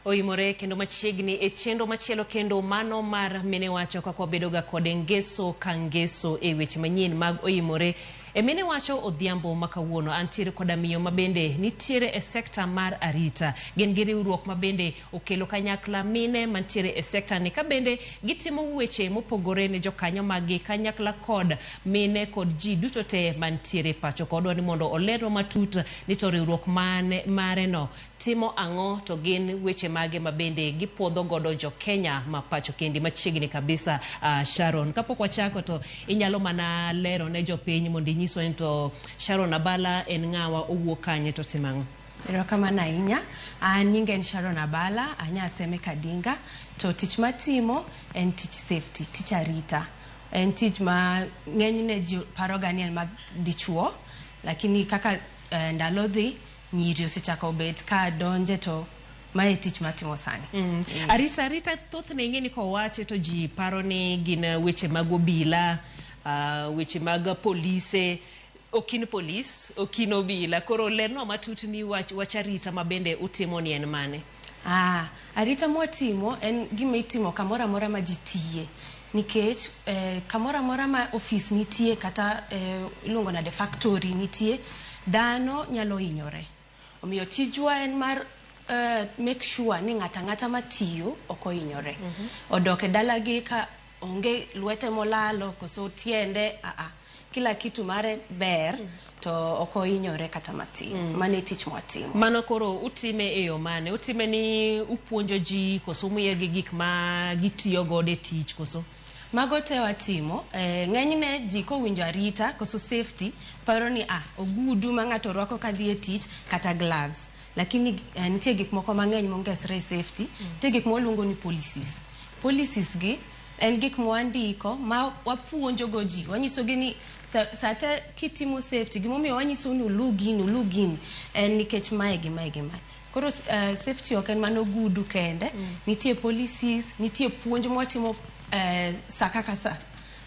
Oimore kendo machiegni e chenro machielo kendo mano mar mine wacho kako bedoga kod ngeso kangeso e weche manyien mag oimore e mine wacho odhiambo makawuono antiere koda miyo mabende nitiere e sekta mar arita gin gi riwruok mabende okelo kanyakla mine mantiere e sekta ni kabende gitimo weche mopogore ne jokanyo magi kanyakla kod mine kod ji duto te mantiere pacho kodwa ni mondo olero matut ni to riwruok mare no timo ang'o to gin weche mage mabende gipodho godo jo Kenya ma pacho kendi machiegni kabisa. Sharon, kapok wachako to inyalo mana lero ne jopiny mondo inyiso ni to Sharon Abala en ng'awa owuok kanye to timang'o? Erokamano ahinya. Nyinga en Sharon Abala, anyaseme Kadinga, to tich matimo en tich safety, tich arita. En tich ma ng'enyne ji paroga ni en mag dichuo, lakini kaka ndalo dhi nyiri osechako bet ka donje to mae tich matimo sani. Arita thothne ing'eni kowache to ji paro ni gin weche mag obila, weche mag polise, okin polis, okin obila. Koro lerno matut ni wach arita mabende utimo ni en mane? Arita mwatimo en gima itimo kamora mora ma ji tiye. Nikech kamora mora ma office nitie kata iluongo nade factory nitie, dhano nyalo hinyore. Omiyo tijwa en mar make sure ni ng'ata matiyo oko hinyore. Odoke dalagi ka onge lwete molalo koso tiende, kila kitu mare ber to oko hinyore kata matin. Mane tich mwatimo. Mano koro utime e yo mane? Utime ni upuonjo ji koso umiye gi gik ma gitiyo gode tich koso? Mago te watimo, ng'enyne ji kowinjo arita koso safety paro ni ogudu ma ng'ato rwako kadhi e tich kata gloves. Lakini nitie gik moko mang'eny mongesre safety, nitie gik mwaluongo ni policies. Policies gi en gik mwandiko ma wapuonjo go ji. Wanyiso gi ni sate kitimo safety, gimomiyo wanyiso ni ulugin en nikech mae. Koro safety ok en mano gudu kende, nitie policies, nitie puonj mwatimo sa kaka sa.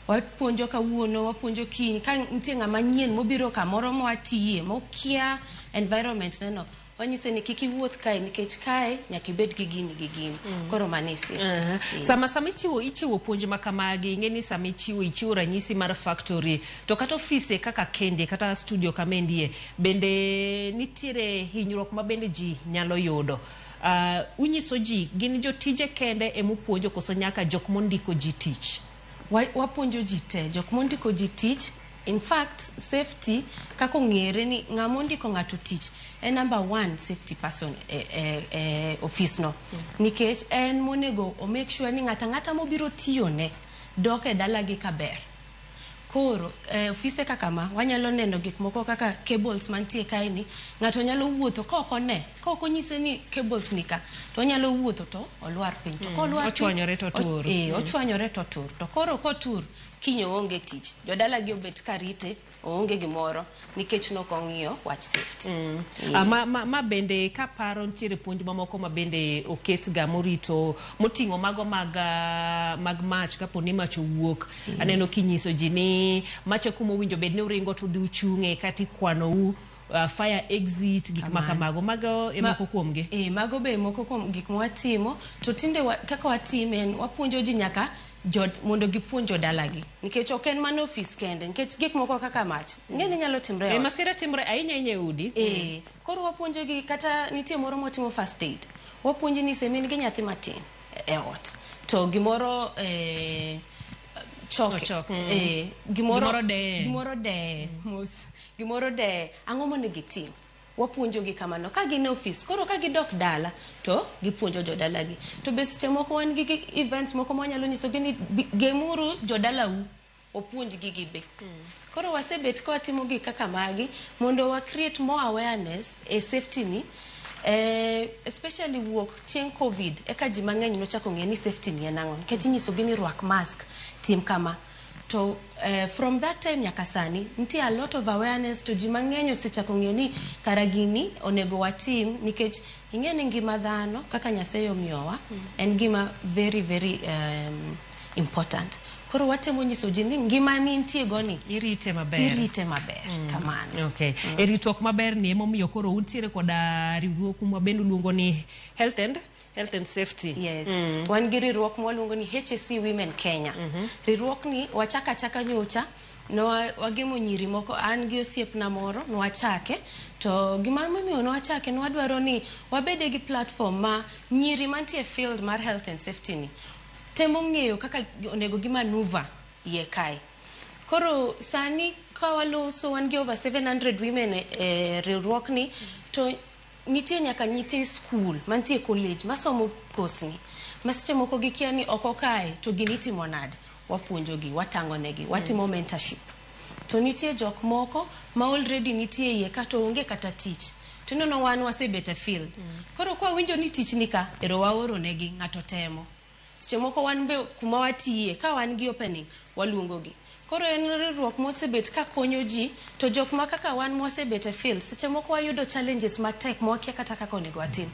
Wapuonjo kawuono, wapuonjo kiny, ka nitie ng'ama nyien mobiro kamoro mwatiye, mokia environment neno. Wanyise ni kiki wuoth kae nikech kae nyaka ibed gi gini. Koro mane safety. Sama ichiwo puonj makamagi, ing'eni sama ichiwo ranyisi mar factory to kata office kaka kende kata studio kamendie bende nitiere hinyruok ma bende ji nyalo yudo. Unyiso ji gin jotije kende emupuonjo koso nyaka jok mondiko ji tich? Wapuonjo ji te, jok mondiko ji tich. In fact, safety kako ng'ere ni ng'amondiko ng'ato tich en number 1 safety person office no. Nikech en monego o make sure ni ng'ata mobiro tiyone doke dalagi kaber. Koro office kaka ma wanyalo neno gik moko kaka cables mantie kae ni, ng'ato nyalo wuotho ka ok onyise ni cables nika to nyalo wuotho to olwar piny to kolwar ochwanyore to tur. Ochwanyore to tur. To koro kotur kinyo onge tich. Jodalagi obet karite onge gimoro nikech nokong'iyo wach safety. Ma bende kaparo ntiere puonj mamoko ma bende oketga morito moting'o mago mag mach kapo ni mach owuok. Aneno kinyiso ji ni mach kumo winjo bed ni uringo to dhi uchung'e kati kwano fire exit gik makamago. Mago moko kuomgi? Mago be moko kuom gik mwatimo. To tinde kaka watime wapuonjo ji nyaka mondo gipuonjo dalagi. Nikech ok en mano office kende, nikech gik moko kaka mach ng'eni nyalo timre. Masira timre ahinya udi. Koro wapuonjo gi kata nitie moro motimo first aid. Wapuonjo ni semin gi nyathi matin e ot. To gimoro gimoro de ang'o monego gitim. Wapuonjo gi kamano ka gin e office. Koro ka gidok dala to gipuonjo jodalagi. To be seche moko wan gi events moko mwanyalo nyiso gi ni gemuru jodalau opuonj gi gibe. Koro wasebet ka watimo gi kaka magi mondo wa create more awareness e safety ni, especially wuok chieng' COVID eka ji mang'eny nochako ng'e ni safety ni en ang'o. Nikech inyiso gi ni rwak mask, tim kama. To from that time nyaka sani nitie a lot of awareness to ji mang'eny osechako ng'e ni kara gini onego watim nikech ing'eni ngima dhano kaka Nyasaye omiyowa en gima very important. Koro watemo nyiso ji ni ngima ni nitie goni irite maber. Kamano. Okay. Ritruok maber ni emomiyo koro untiere koda riwruok ma bende luongo ni Health and Health and safety. Yes. Wan gi riwruok mwaluongo ni HSC Women Kenya. Riwruok ni wachaka nyocha no wagemo nyiri moko an gi osiepna moro no wachake to gima momiyo no wachake no wadwaro ni wabede gi platform ma nyiri mantie field mar health and safety ni temo ng'eyo kaka onego gi maneuver ye kai. Koro sani ka waloso wan gi over 700 women riwruok ni to nitie nyaka nyithi school mantie college masomo course ni masiche moko gikia ni oko kae to ginitimo nade wapuonjo gi watango negi watimo mentorship to nitie jok moko ma already nitie ye ka to onge kata tich to nono wan wasebete field koro kwa winjo ni tich nika ero waoro negi ngato temo siche moko wan be kuma watie ka wan gi opening waluongo gi koro en riwruok mosebet ka konyo ji to jok ma kaka wan mosebete field siche moko wayudo challenges matek mwakia kata kaka onego watim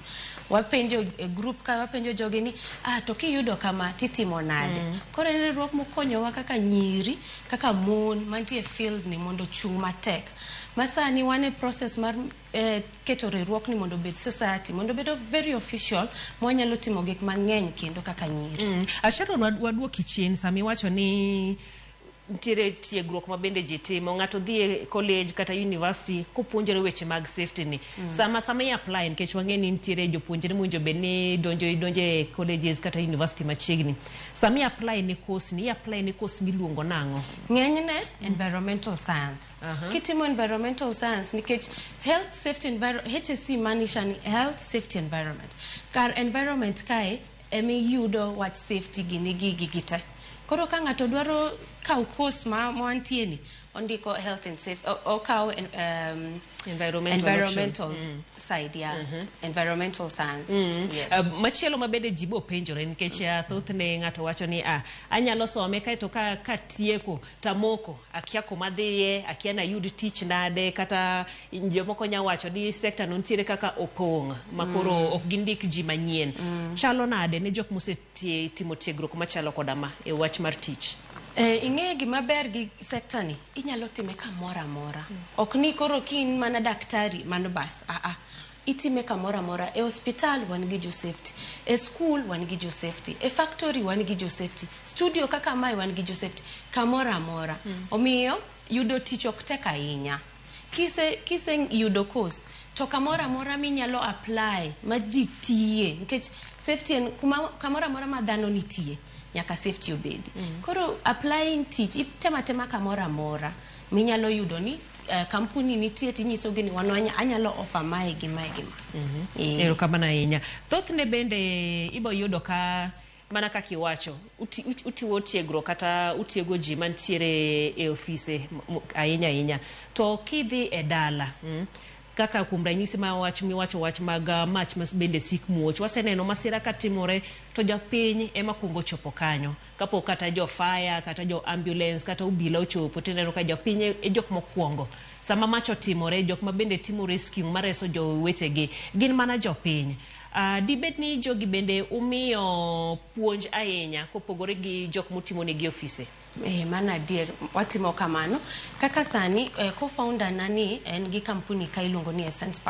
wapenjo group ka wapenjo jogi ni to kiyudo kama titimo nade koro en riwruok mokonyowa kaka nyiri kaka mon mantie field ni mondo chung matek masani wane process mar keto riwruok ni mondo bed society mondo bedo very official mwanyalo timo gik mang'eny kendo kaka nyiri Sharon waduoki chien sami wacho ni ntiere tiegruok ma bende ji timo ng'ato dhi e college kata university kopuonjore weche mag safety ni sama i apply nikech wang'e ni ntiere jopuonjre mwinjo be ni donje colleges kata university machiegni sama i apply ni course ni apply ni course miluongo nang'o ng'enyne environmental science kitimo environmental science nikech health safety HSC manisha ni health safety environment kar environment kae emi yudo wach safety gini gigite koro ka ng'ato dwaro kaw course ma wantie ni ondiko health and safety o kaw environmental side environmental science yes machielo mabede jibo penjore nikech thothne ng'ato wacho ni anyalo some kae to ka tieko tamoko akia kuma dhiye akia na yud tich nade kata jomoko nya wacho ni sector no ntiere kaka opong makoro ok gindik ji manyien chalo nade ne jok mosetie timo tiegruok machalo kodama e wach mar tich ing'e gima ber gi sector ni inyalo time kamora mora ok ni koro kin mana daktari mano bas itime kamora mora e hospital wan gi jo safety e school wan gi jo safety e factory wan gi jo safety studio kaka mai wan gi jo safety kamora mora omiyo yudo tich ok tek ahinya kise yudo course to kamora mora minyalo apply ma ji tiye nikech safety en kamora mora ma dhano nitie nyaka safety obedi koro applying teach tema kamora mora minyalo yudo ni kampuni nitie tinyiso gini anyalo offer mae gi mae gi ero kamana ahinya thothne bende ibo yudo ka mana kaka iwacho utiwo tiegruok kata utiego ji mantiere e ofise ahinya to kidhi e dala kaka kuom ranyisi ma miwacho wach mag mach mas bende sik muoch waseneno masira katimore to jopiny ema kuongo chopo kanyo kapo kata jo fire kata jo ambulance kata obila ochopo tineno ka jopiny e jok mokuongo sama mach otimore jok ma bende timo rescue mareso jo wetegi gin mana jopiny dibet ni jogi bende umiyo puonj ahinya kopogore gi jok motimo ne gi ofise mana dear watimo kamano kaka sani co-founder nani en gi kampuni ka iluongo ni Essence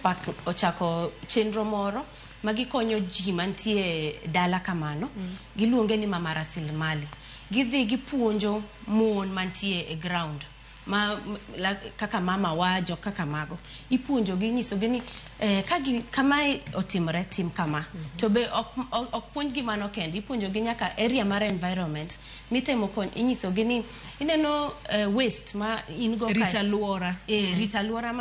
Park ochako chenro moro magikonyo ji mantie dala kamano giluonge ni Mama Rasilmali gidhi gipuonjo mon mantie e ground kaka mama wajo kaka mago ipuonjo gi nyiso gi ni kama otimore tim kama to be ok puonj gi mano kende ipuonjo gi nyaka area mar environment mitemo kon inyiso gi ni ineno waste ma ingo kai rita luora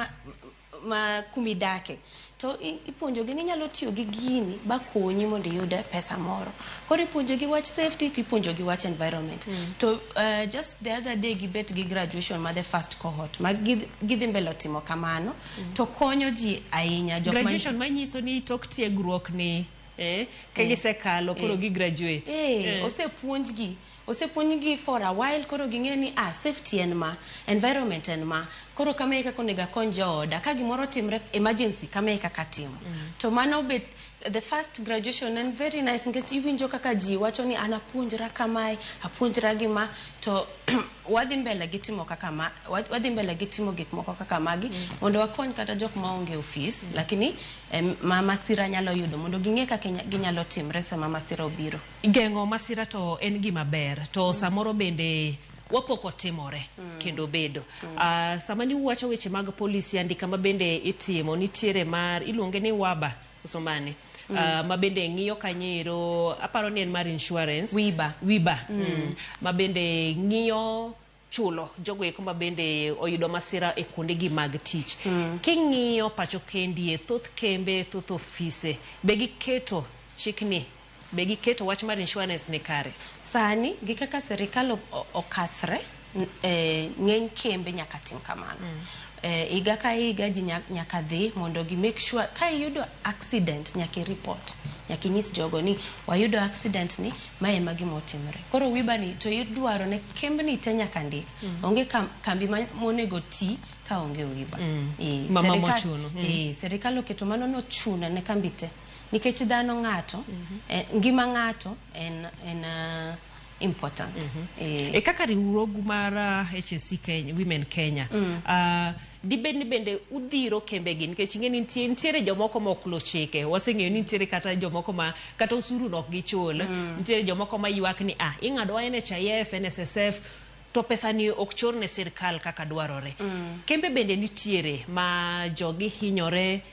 ma kumidake to ipuonjo gi ni nyalo tiyo gi gini ba konyi mondo yude pesa moro koro ipuonjo gi wach safety tipuonjo gi wach environment to just the other day gibet gi graduation ma the first cohort ma gidhi mbele timo kamano to konyo ji ahinya jok graduation manyiso ni tok tiegruok ni ka gisekalo koro gi graduate osepuonj gi osepuonjgi for a while, koro ging'e ni safety en ma, environment en ma, koro kama eka konega kony jooda, ka gimoro timre emergency kama eka katimo. To mano bet the first graduation and very nice nikech iwinjo kaka ji wacho ni anapuonjra kamae, apuonjra gima, to wadhi mbele gitimo kaka ma, wadhi mbele gitimo gik moko kaka magi mondo wakony kata jok maonge ofis, lakini masira nyalo yudo mondo ging'e kaka ginyalo timre sama masira obiro. Geng'o masira to en gima ber, to samoro bende wapoko timore kendo bedo. Sama ni wacho weche mag polisi, andika ma bende itimo nitiere mar iluonge ni waba somane. Ma bende ng'iyo kanyero, aparo ni en mar insurance, wiba. Ma bende ng'iyo chulo jogo eko ma bende oyudo masira e kuonde gi mag tich. King'iyo pacho kendie, thoth kembe, thoth ofise, be giketo chikni, be giketo wach mar insurance ne kare. Sani gi kaka serikal okasre, ng'eny kembe nyaka tim kamano. Iga ka iga ji nyaka dhi mondo gi make sure ka iyudo accident nyaka report, nyaka nyis jogo ni wayudo accident ni mae ema gima otimore. Koro wiba ni to idwaro ne kembe ni te nyaka ndik, onge kambi monego ti ka onge wiba. Serikal oketo mano no chuna ne kambi te, nikech dhano ng'ato, ngima ng'ato en important. Kaka riwruogu mar HSC Kenya, Women Kenya, dibed ni bende udhiro kembe gi nikech ing'eni nitiere jomoko ma ok luw chike. Waseng'eyo ni nitiere kata jomoko ma kata osuru nok gichul, nitiere jomoko ma ywak ni ing'adowa NHIF, NSSF, to pesa ni ok chor ne sirkal kaka dwarore. Kembe bende nitiere ma jogi hinyore,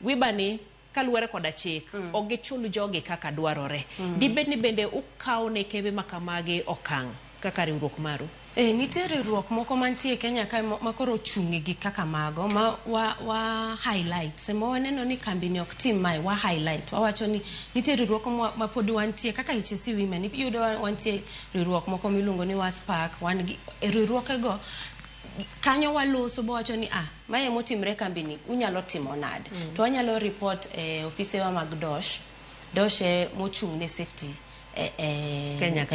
wiba ni kaluwore koda chik, ok gichul jogi kaka dwarore. Dibed ni bende ukawo ne kembe makamagi okang' kaka riwruok maru? Nitiere riwruok moko mantie Kenya ka makoro chungi gi kaka mago ma wa highlight. Sema waneno ni kambi ni ok tim mai, wa highlight. Wawacho ni nitiere riwruok ma pod wantie kaka HSC Women. Iyudo wantie riwruok moko miluongo ni Waspark, wan gi riwruoke go kanyo waloso bo wacho ni mae motimre kambi ni unyalo timo nade. To wanyalo report ofise wa mag DOSH mochung ne safety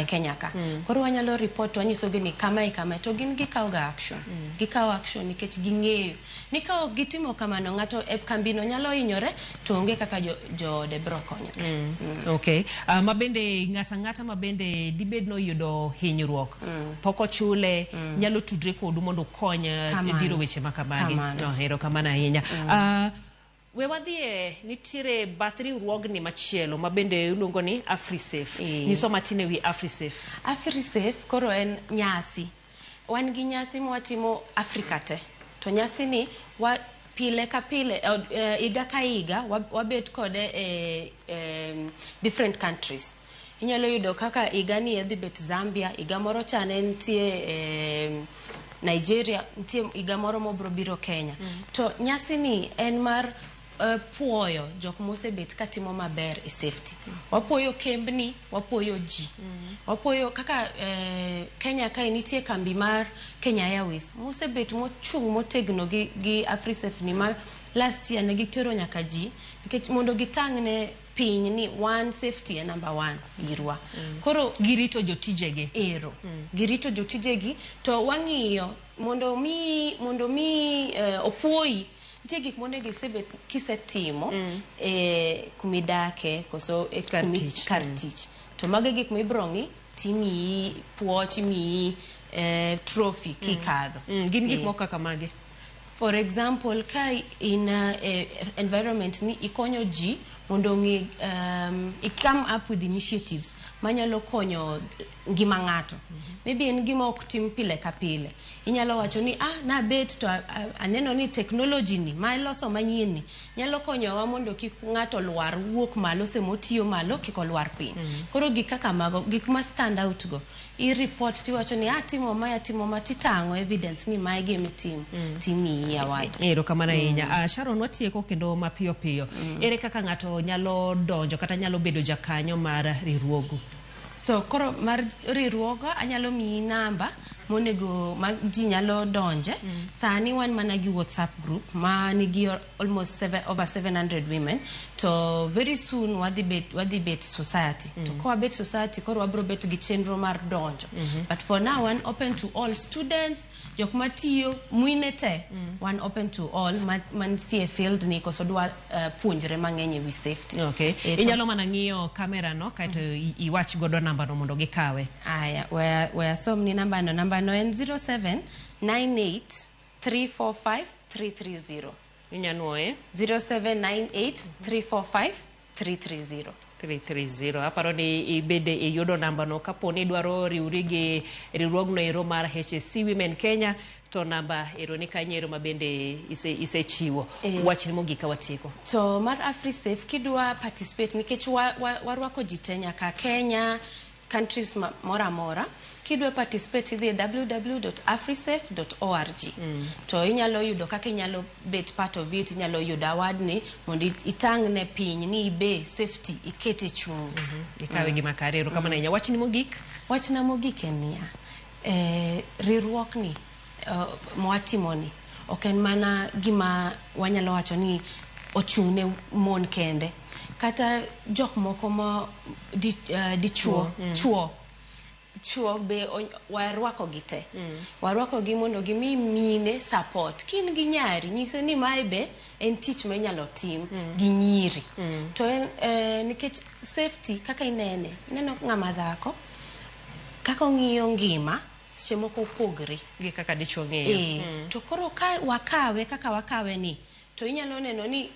Kenya ka. Koro wanyalo report wanyisogi ni kama to gin gikawo ga action. Gikawo action nikech ging'eyo ni ka ok gitimo kamano ng'ato e kambino nyalo hinyore to onge kaka jo de bro konyo. Okay. Ma bende ng'ata ma bende dibed no yudo hinyruok, poko chule, nyalo tudre kodu mondo kony dhiro weche makamagi. Hero kamana ahinya. We wadhie nitiere bathri riwruogni machielo ma bende iluongo ni AfriSafe. Nyiso matine wi AfriSafe. AfriSafe koro en nyasi. Wan gi nyasi mwatimo Afrika te. To nyasi ni pile ka pile, iga ka iga, wabet kode different countries. Inyalo yudo kaka iga ni edhi bet Zambia, iga moro chane ntie Nigeria, ntie iga moro mobro biro Kenya. To nyasi ni en mar puoyo jok mosebet katimo maber e safety. Wapuoyo kembni, wapuoyo ji. Wapuoyo kaka Kenya ka nitie kambi mar Kenya Airways mosebet mochung motegno gi AfriSafe ni ma last year ne gitero nyaka ji nikech mondo gitang' ne piny ni one safety number one irwa. Koro girito jotijegi. Girito jotijegi to wang'iyo mondo mi opuoyi ntie gik monde gisebet kisetimo kumidake koso kar tich. To mage gik mibrongi timi puoch mi trophy kikadho. Gin gik moko kaka mage? For example, ka in environment ni ikonyo ji mondo ngi come up with initiatives manyalo konyo ngima ng'ato. Maybe en gima ok tim pile ka pile. Inyalo wacho ni na bet to aneno ni technology ni ma iloso manyien ni nyalo konyowa mondo kik ng'ato lwar wuok malo semotiyo malo kik olwar piny. Koro gik kaka mago, gik ma stand out go, i report tiwacho ni timo ma titang'o evidence ni mae gima timi award. Kamana ahinya. Sharon, watieko kendo mapiyo piyo. Ere kaka ng'ato nyalo donjo kata nyalo bedo jakanyo mar riwruogu? So koro mar riwruoga anyalo miyi namba monego ma ji nyalo donje. Sani wan mana gi WhatsApp group ma nigi almost over 700 women. To very soon wadhi bet society. To ko bet society koro wabro bet gi chenro mar donjo. But for now one open to all students, jok matiyo muinete one open to all man tie field ni koso dwa puonjre mang'eny wi safety. Okay. Inyalo mana ng'iyo kamera no kaito iwach godo namba no mondo gikawe. Aya, where some ni namba no en 0798345330. Inyanuoe 0798345330. 330. Aparo ni ibede yudo namba no kapo ni dwaro riurigi riwruogno ero mar HSC Women Kenya to namba ero ni kanyero mabende ise chiwo. Wachni mogika watiko. To mar AfriSafe kidwa participate nikech warwako jitenya ka Kenya countries mora kidwa participate idhi www.afrisafe.org. To inyalo yudo kaka inyalo bet part of it, inyalo yudo award ni mondo itang ne piny ni ibe safety ikete chung. Ikawe gima karero kama na wachni mogik. Wachna mogik en niya riwruok ni mwatimoni ok en mana gima wanyalo wacho ni ochune mon kende kata jok moko ma chuo be warwako gite. Warwako gi mondo gimi mine support. Kin gi nyari nyise ni mae be en tich ma inyalo tim gi nyiri. To nikech safety kaka ineno ng'ama dhako kaka ng'iyo ngima seche moko pogre gi kaka dichuo ng'eyo. To koro ka wakawe ni to inyalo neno ni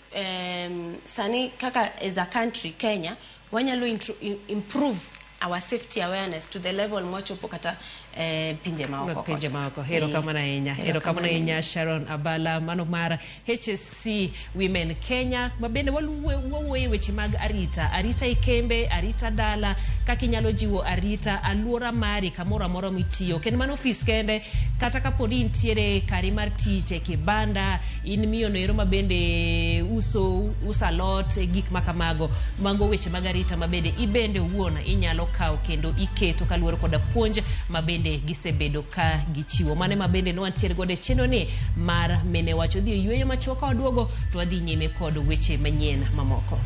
sani kaka as a country Kenya wanyalo improve our safety awareness to the level mwachopo kata pinje maoko. Hero kama na inya Sharon Abala mano mara HSC Women Kenya mabende waluwe weche mag arita ikembe, arita dala, kaka inyalo jiwo arita aluora mari kamora moro mitiyo. Ken mano office kende kata kapodi intiere kari mar tich e kibanda in miyo no ero mabende usa lot gik makamago mango weche mag arita mabende ibende uona inyalo kao kendo iketo kaluoro koda puonj mabende gisebedo ka gichiwo. Mane mabende no antiere gode chendo ni mar mene wacho dhi yweyo machoka oduogo to adhi nyime kod weche manyien mamoko.